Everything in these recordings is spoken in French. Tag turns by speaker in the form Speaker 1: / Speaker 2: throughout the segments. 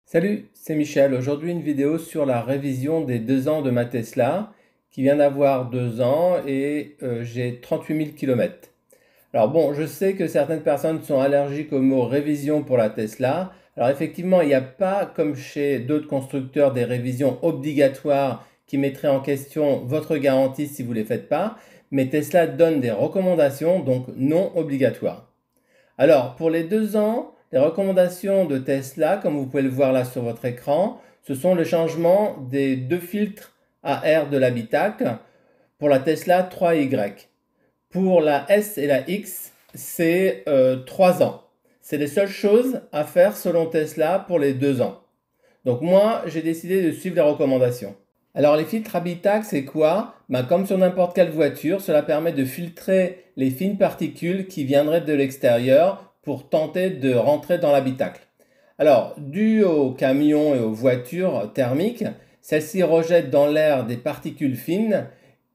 Speaker 1: Salut, c'est Michel. Aujourd'hui, une vidéo sur la révision des 2 ans de ma Tesla qui vient d'avoir 2 ans et j'ai 38 000 km. Alors bon, je sais que certaines personnes sont allergiques au mot révision pour la Tesla. Alors effectivement, il n'y a pas, comme chez d'autres constructeurs, des révisions obligatoires qui mettraient en question votre garantie si vous ne les faites pas, mais Tesla donne des recommandations, donc non obligatoires. Alors, pour les 2 ans, les recommandations de Tesla, comme vous pouvez le voir là sur votre écran, ce sont le changement des 2 filtres à air de l'habitacle pour la Tesla 3Y. Pour la S et la X, c'est 3 ans. C'est les seules choses à faire selon Tesla pour les 2 ans. Donc moi, j'ai décidé de suivre les recommandations. Alors les filtres habitacle, c'est quoi? Comme sur n'importe quelle voiture, cela permet de filtrer les fines particules qui viendraient de l'extérieur pour tenter de rentrer dans l'habitacle. Alors, dû aux camions et aux voitures thermiques, celles-ci rejettent dans l'air des particules fines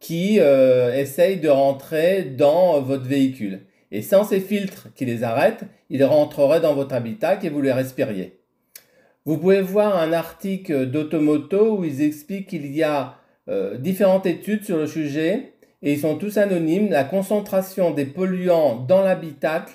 Speaker 1: qui essayent de rentrer dans votre véhicule. Et sans ces filtres qui les arrêtent, ils rentreraient dans votre habitacle et vous les respiriez. Vous pouvez voir un article d'Automoto où ils expliquent qu'il y a différentes études sur le sujet et ils sont tous anonymes. La concentration des polluants dans l'habitacle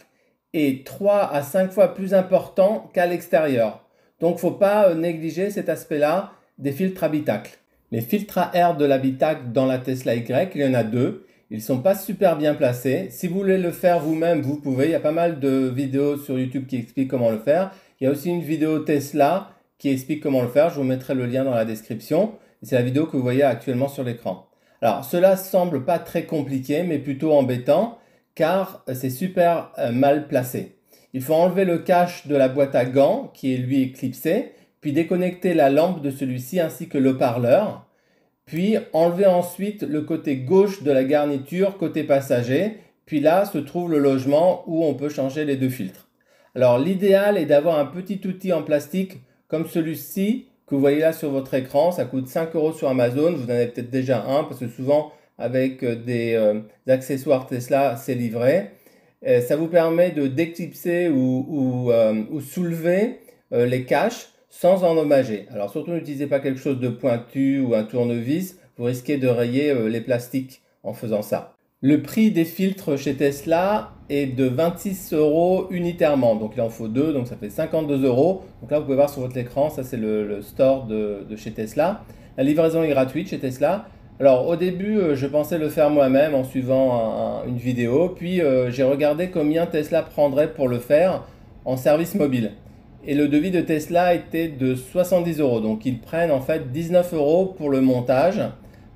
Speaker 1: est 3 à 5 fois plus important qu'à l'extérieur. Donc il ne faut pas négliger cet aspect-là des filtres habitacle. Les filtres à air de l'habitacle dans la Tesla Y, il y en a 2. Ils ne sont pas super bien placés. Si vous voulez le faire vous-même, vous pouvez. Il y a pas mal de vidéos sur YouTube qui expliquent comment le faire. Il y a aussi une vidéo Tesla qui explique comment le faire. Je vous mettrai le lien dans la description. C'est la vidéo que vous voyez actuellement sur l'écran. Alors, cela semble pas très compliqué, mais plutôt embêtant, car c'est super mal placé. Il faut enlever le cache de la boîte à gants, qui est lui éclipsé, puis déconnecter la lampe de celui-ci ainsi que le haut-parleur. Puis enlever ensuite le côté gauche de la garniture côté passager. Puis là se trouve le logement où on peut changer les 2 filtres. Alors l'idéal est d'avoir un petit outil en plastique comme celui-ci que vous voyez là sur votre écran. Ça coûte 5 € sur Amazon. Vous en avez peut-être déjà un parce que souvent avec des accessoires Tesla c'est livré. Ça vous permet de déclipser ou soulever les caches sans endommager. Alors surtout n'utilisez pas quelque chose de pointu ou un tournevis, vous risquez de rayer les plastiques en faisant ça. Le prix des filtres chez Tesla est de 26 € unitairement, donc il en faut 2, donc ça fait 52 €. Donc là vous pouvez voir sur votre écran, ça c'est le store de chez Tesla. La livraison est gratuite chez Tesla. Alors au début je pensais le faire moi-même en suivant une vidéo, puis j'ai regardé combien Tesla prendrait pour le faire en service mobile. Et le devis de Tesla était de 70 €. Donc ils prennent en fait 19 € pour le montage.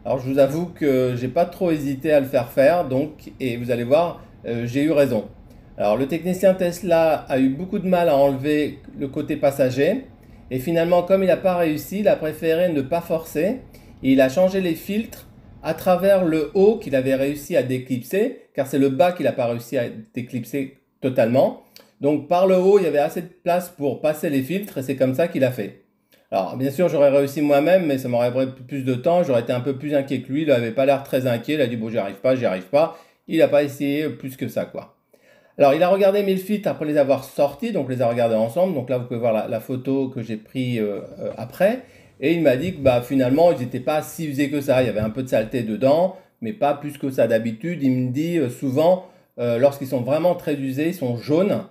Speaker 1: Alors je vous avoue que j'ai pas trop hésité à le faire, donc, et vous allez voir, j'ai eu raison. Alors le technicien Tesla a eu beaucoup de mal à enlever le côté passager. Et finalement, comme il n'a pas réussi, il a préféré ne pas forcer. Et il a changé les filtres à travers le haut qu'il avait réussi à déclipser, car c'est le bas qu'il n'a pas réussi à déclipser totalement. Donc par le haut, il y avait assez de place pour passer les filtres et c'est comme ça qu'il a fait. Alors bien sûr, j'aurais réussi moi-même, mais ça m'aurait pris plus de temps. J'aurais été un peu plus inquiet que lui. Il n'avait pas l'air très inquiet. Il a dit bon, j'y arrive pas, j'y arrive pas. Il n'a pas essayé plus que ça, quoi. Alors il a regardé mes filtres après les avoir sortis, donc on les a regardés ensemble. Donc là, vous pouvez voir la photo que j'ai prise après. Et il m'a dit que finalement, ils n'étaient pas si usés que ça. Il y avait un peu de saleté dedans, mais pas plus que ça d'habitude. Il me dit souvent, lorsqu'ils sont vraiment très usés, ils sont jaunes.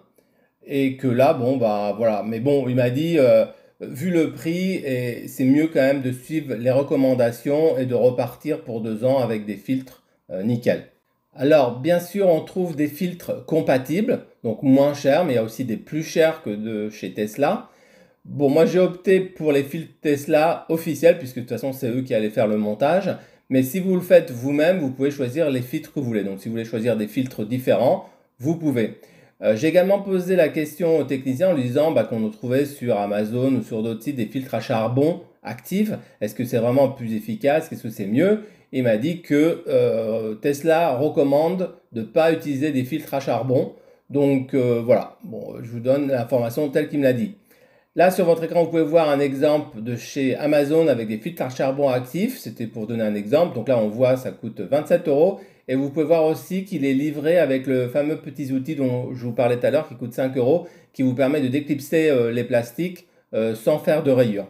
Speaker 1: Et que là, bon, voilà. Mais bon, il m'a dit, vu le prix, et c'est mieux quand même de suivre les recommandations et de repartir pour 2 ans avec des filtres nickel. Alors, bien sûr, on trouve des filtres compatibles, donc moins chers, mais il y a aussi des plus chers que de chez Tesla. Bon, moi j'ai opté pour les filtres Tesla officiels, puisque de toute façon c'est eux qui allaient faire le montage. Mais si vous le faites vous-même, vous pouvez choisir les filtres que vous voulez. Donc si vous voulez choisir des filtres différents, vous pouvez. J'ai également posé la question au technicien en lui disant qu'on trouvait sur Amazon ou sur d'autres sites des filtres à charbon actifs. Est-ce que c'est vraiment plus efficace? Est-ce que c'est mieux? Il m'a dit que Tesla recommande de ne pas utiliser des filtres à charbon. Donc voilà, bon, je vous donne l'information telle qu'il me l'a dit. Là, sur votre écran, vous pouvez voir un exemple de chez Amazon avec des filtres à charbon actifs. C'était pour donner un exemple. Donc là, on voit, ça coûte 27 €. Et vous pouvez voir aussi qu'il est livré avec le fameux petit outil dont je vous parlais tout à l'heure qui coûte 5 €, qui vous permet de déclipser les plastiques sans faire de rayures.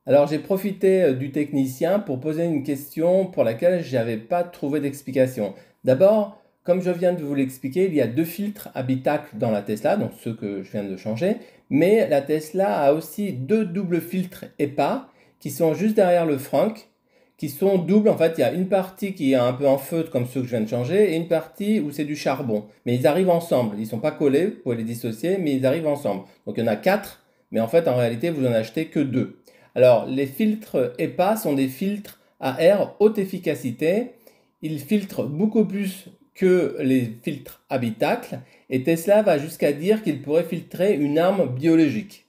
Speaker 1: Alors j'ai profité du technicien pour poser une question pour laquelle je n'avais pas trouvé d'explication. D'abord, comme je viens de vous l'expliquer, il y a deux filtres habitacle dans la Tesla, donc ceux que je viens de changer, mais la Tesla a aussi deux doubles filtres EPA qui sont juste derrière le frunk, qui sont doubles. En fait, il y a une partie qui est un peu en feutre comme ceux que je viens de changer et une partie où c'est du charbon. Mais ils arrivent ensemble, ils ne sont pas collés, vous pouvez les dissocier, mais ils arrivent ensemble. Donc il y en a 4, mais en fait en réalité vous en achetez que 2. Alors les filtres EPA sont des filtres à air haute efficacité. Ils filtrent beaucoup plus que les filtres habitacle et Tesla va jusqu'à dire qu'il pourrait filtrer une arme biologique.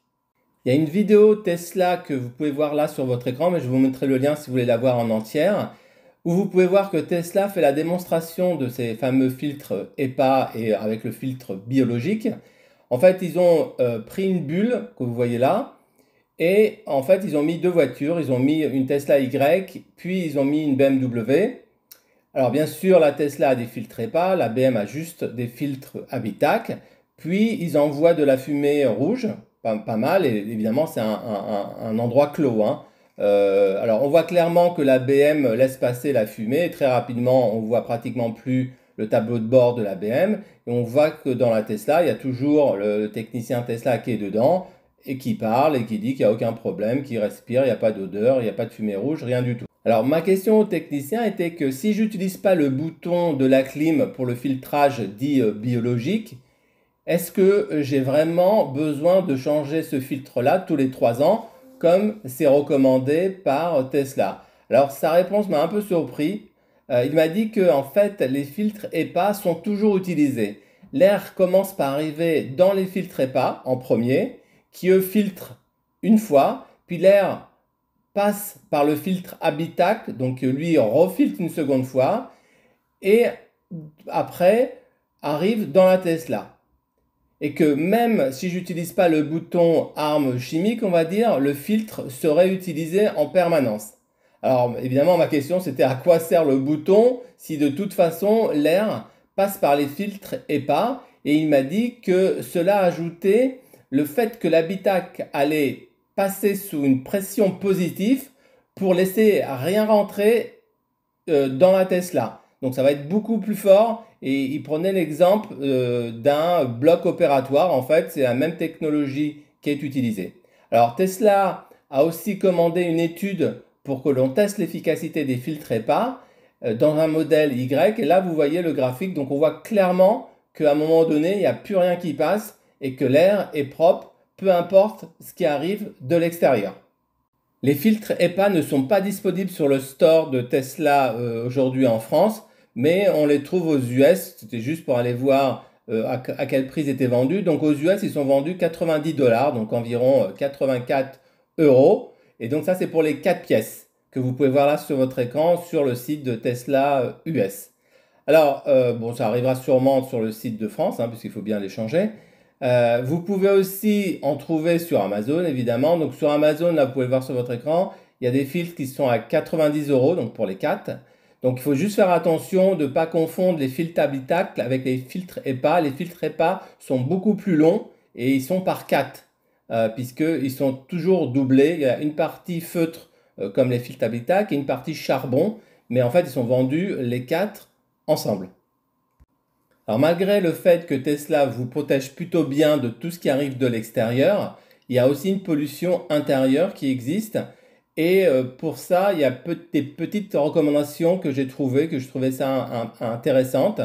Speaker 1: Il y a une vidéo Tesla que vous pouvez voir là sur votre écran, mais je vous montrerai le lien si vous voulez la voir en entière, où vous pouvez voir que Tesla fait la démonstration de ces fameux filtres EPA et avec le filtre biologique. En fait, ils ont pris une bulle que vous voyez là, et en fait, ils ont mis deux voitures. Ils ont mis une Tesla Y, puis ils ont mis une BMW. Alors bien sûr, la Tesla a des filtres EPA, la BM a juste des filtres habitacle. Puis ils envoient de la fumée rouge, pas mal, et évidemment c'est un endroit clos, hein. Alors on voit clairement que la BM laisse passer la fumée, et très rapidement on voit pratiquement plus le tableau de bord de la BM, et on voit que dans la Tesla, il y a toujours le technicien Tesla qui est dedans, et qui parle, et qui dit qu'il n'y a aucun problème, qu'il respire, il n'y a pas d'odeur, il n'y a pas de fumée rouge, rien du tout. Alors ma question au technicien était que si j'utilise pas le bouton de la clim pour le filtrage dit biologique, est-ce que j'ai vraiment besoin de changer ce filtre-là tous les 3 ans comme c'est recommandé par Tesla? Alors sa réponse m'a un peu surpris. Il m'a dit que en fait les filtres EPA sont toujours utilisés. L'air commence par arriver dans les filtres EPA en premier, qui eux filtrent une fois, puis l'air passe par le filtre habitacle, donc lui refiltre une seconde fois, et après arrive dans la Tesla. Et que même si j'utilise pas le bouton arme chimique, on va dire, le filtre serait utilisé en permanence. Alors évidemment, ma question c'était à quoi sert le bouton si de toute façon l'air passe par les filtres EPA, et il m'a dit que cela ajoutait le fait que l'habitacle allait passer sous une pression positive pour laisser rien rentrer dans la Tesla. Donc ça va être beaucoup plus fort, et il prenait l'exemple d'un bloc opératoire. En fait, c'est la même technologie qui est utilisée. Alors Tesla a aussi commandé une étude pour que l'on teste l'efficacité des filtres EPA dans un modèle Y. Et là, vous voyez le graphique. Donc on voit clairement qu'à un moment donné, il n'y a plus rien qui passe et que l'air est propre, peu importe ce qui arrive de l'extérieur. Les filtres EPA ne sont pas disponibles sur le store de Tesla aujourd'hui en France, mais on les trouve aux US. C'était juste pour aller voir à quel prix ils étaient vendus. Donc aux US, ils sont vendus 90 $, donc environ 84 euros. Et donc ça, c'est pour les 4 pièces que vous pouvez voir là sur votre écran sur le site de Tesla US. Alors, bon, ça arrivera sûrement sur le site de France, hein, puisqu'il faut bien les changer. Vous pouvez aussi en trouver sur Amazon, évidemment. Donc sur Amazon, là, vous pouvez le voir sur votre écran, il y a des filtres qui sont à 90 €, donc pour les 4. Donc il faut juste faire attention de ne pas confondre les filtres habitacle avec les filtres EPA. Les filtres EPA sont beaucoup plus longs et ils sont par 4, puisqu'ils sont toujours doublés. Il y a une partie feutre, comme les filtres habitacle, et une partie charbon. Mais en fait, ils sont vendus les 4 ensemble. Alors malgré le fait que Tesla vous protège plutôt bien de tout ce qui arrive de l'extérieur, il y a aussi une pollution intérieure qui existe. Et pour ça, il y a des petites recommandations que j'ai trouvées, que je trouvais ça intéressantes.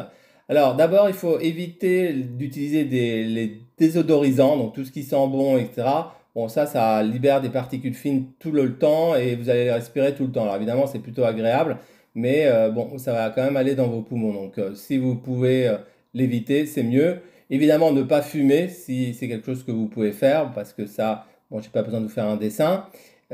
Speaker 1: Alors d'abord, il faut éviter d'utiliser les désodorisants, donc tout ce qui sent bon, etc. Bon, ça libère des particules fines tout le temps et vous allez les respirer tout le temps. Alors évidemment, c'est plutôt agréable, mais bon, ça va quand même aller dans vos poumons. Donc si vous pouvez l'éviter, c'est mieux. Évidemment, ne pas fumer si c'est quelque chose que vous pouvez faire, parce que ça, bon, je n'ai pas besoin de vous faire un dessin.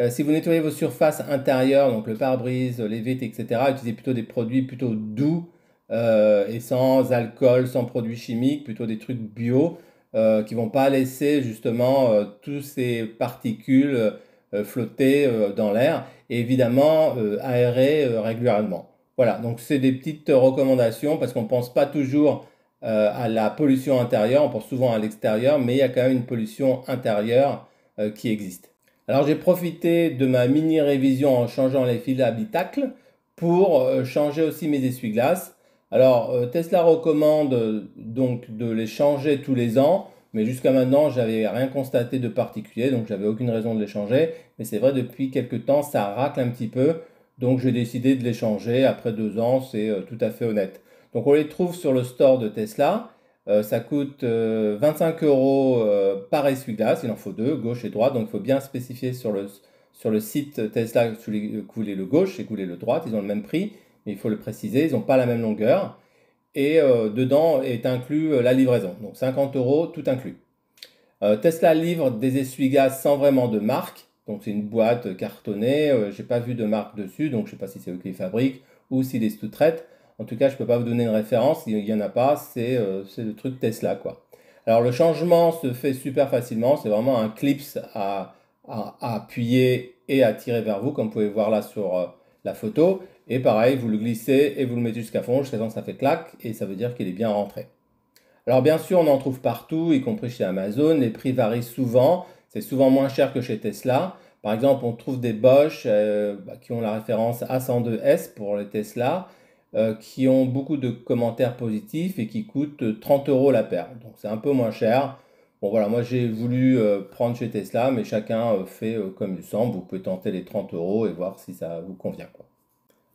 Speaker 1: Si vous nettoyez vos surfaces intérieures, donc le pare-brise, les vitres, etc., utilisez plutôt des produits plutôt doux et sans alcool, sans produits chimiques, plutôt des trucs bio qui ne vont pas laisser justement toutes ces particules flotter dans l'air, et évidemment aérer régulièrement. Voilà, donc c'est des petites recommandations parce qu'on ne pense pas toujours à la pollution intérieure, on pense souvent à l'extérieur, mais il y a quand même une pollution intérieure qui existe. Alors j'ai profité de ma mini révision en changeant les fils habitacles pour changer aussi mes essuie-glaces. Alors Tesla recommande donc de les changer tous les ans, mais jusqu'à maintenant j'avais rien constaté de particulier, donc j'avais aucune raison de les changer. Mais c'est vrai, depuis quelques temps ça racle un petit peu, donc j'ai décidé de les changer après 2 ans, c'est tout à fait honnête. Donc on les trouve sur le store de Tesla. Ça coûte 25 euros par essuie-glace, il en faut deux, gauche et droite, donc il faut bien spécifier sur le site Tesla que vous voulez le gauche et que vous voulez le droite, ils ont le même prix, mais il faut le préciser, ils n'ont pas la même longueur, et dedans est inclus la livraison, donc 50 euros tout inclus. Tesla livre des essuie-glaces sans vraiment de marque, donc c'est une boîte cartonnée, j'ai pas vu de marque dessus, donc je sais pas si c'est eux qui les fabriquent ou s'ils les sous-traitent. En tout cas, je peux pas vous donner une référence, il n'y en a pas, c'est le truc Tesla quoi. Alors le changement se fait super facilement, c'est vraiment un clips à appuyer et à tirer vers vous, comme vous pouvez voir là sur la photo. Et pareil, vous le glissez et vous le mettez jusqu'à fond, jusqu'à temps que ça fait clac, et ça veut dire qu'il est bien rentré. Alors bien sûr, on en trouve partout, y compris chez Amazon. Les prix varient souvent. C'est souvent moins cher que chez Tesla. Par exemple, on trouve des Bosch qui ont la référence A102S pour les Tesla, qui ont beaucoup de commentaires positifs et qui coûtent 30 euros la paire. Donc c'est un peu moins cher. Bon voilà, moi j'ai voulu prendre chez Tesla, mais chacun fait comme il semble. Vous pouvez tenter les 30 euros et voir si ça vous convient, quoi.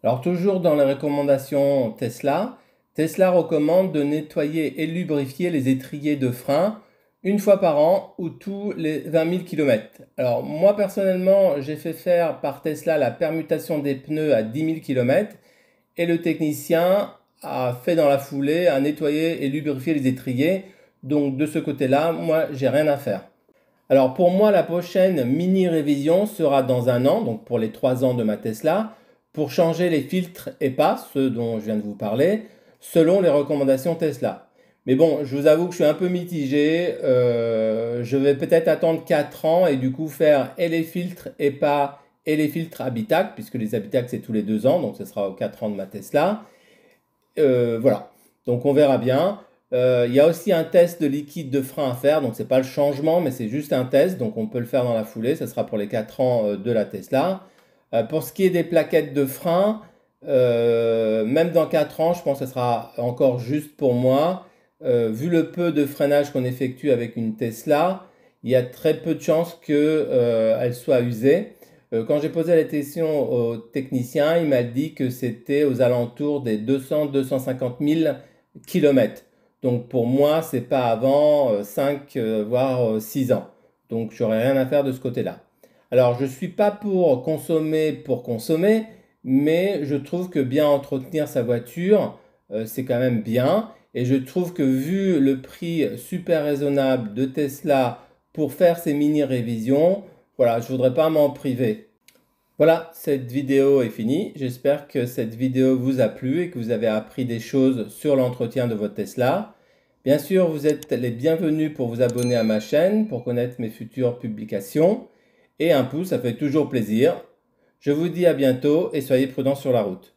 Speaker 1: Alors toujours dans les recommandations Tesla, Tesla recommande de nettoyer et lubrifier les étriers de frein une fois par an ou tous les 20 000 km. Alors moi personnellement, j'ai fait faire par Tesla la permutation des pneus à 10 000 km et le technicien a fait dans la foulée à nettoyer et lubrifier les étriers. Donc de ce côté-là, moi j'ai rien à faire. Alors pour moi, la prochaine mini révision sera dans un an, donc pour les 3 ans de ma Tesla, pour changer les filtres EPA, ceux dont je viens de vous parler, selon les recommandations Tesla. Mais bon, je vous avoue que je suis un peu mitigé. Je vais peut-être attendre 4 ans et du coup faire et les filtres EPA et les filtres habitacles, puisque les habitacles c'est tous les 2 ans, donc ce sera aux 4 ans de ma Tesla. Voilà, donc on verra bien. Il y a aussi un test de liquide de frein à faire, donc c'est pas le changement, mais c'est juste un test, donc on peut le faire dans la foulée, ça sera pour les 4 ans de la Tesla. Pour ce qui est des plaquettes de frein, même dans 4 ans, je pense que ce sera encore juste pour moi. Vu le peu de freinage qu'on effectue avec une Tesla, il y a très peu de chances qu'elle soit usée. Quand j'ai posé la question au technicien, il m'a dit que c'était aux alentours des 200-250 000 km. Donc pour moi, c'est pas avant 5 voire 6 ans. Donc j'aurais rien à faire de ce côté-là. Alors je ne suis pas pour consommer, mais je trouve que bien entretenir sa voiture, c'est quand même bien. Et je trouve que vu le prix super raisonnable de Tesla pour faire ces mini-révisions, voilà, je ne voudrais pas m'en priver. Voilà, cette vidéo est finie. J'espère que cette vidéo vous a plu et que vous avez appris des choses sur l'entretien de votre Tesla. Bien sûr, vous êtes les bienvenus pour vous abonner à ma chaîne pour connaître mes futures publications. Et un pouce, ça fait toujours plaisir. Je vous dis à bientôt et soyez prudents sur la route.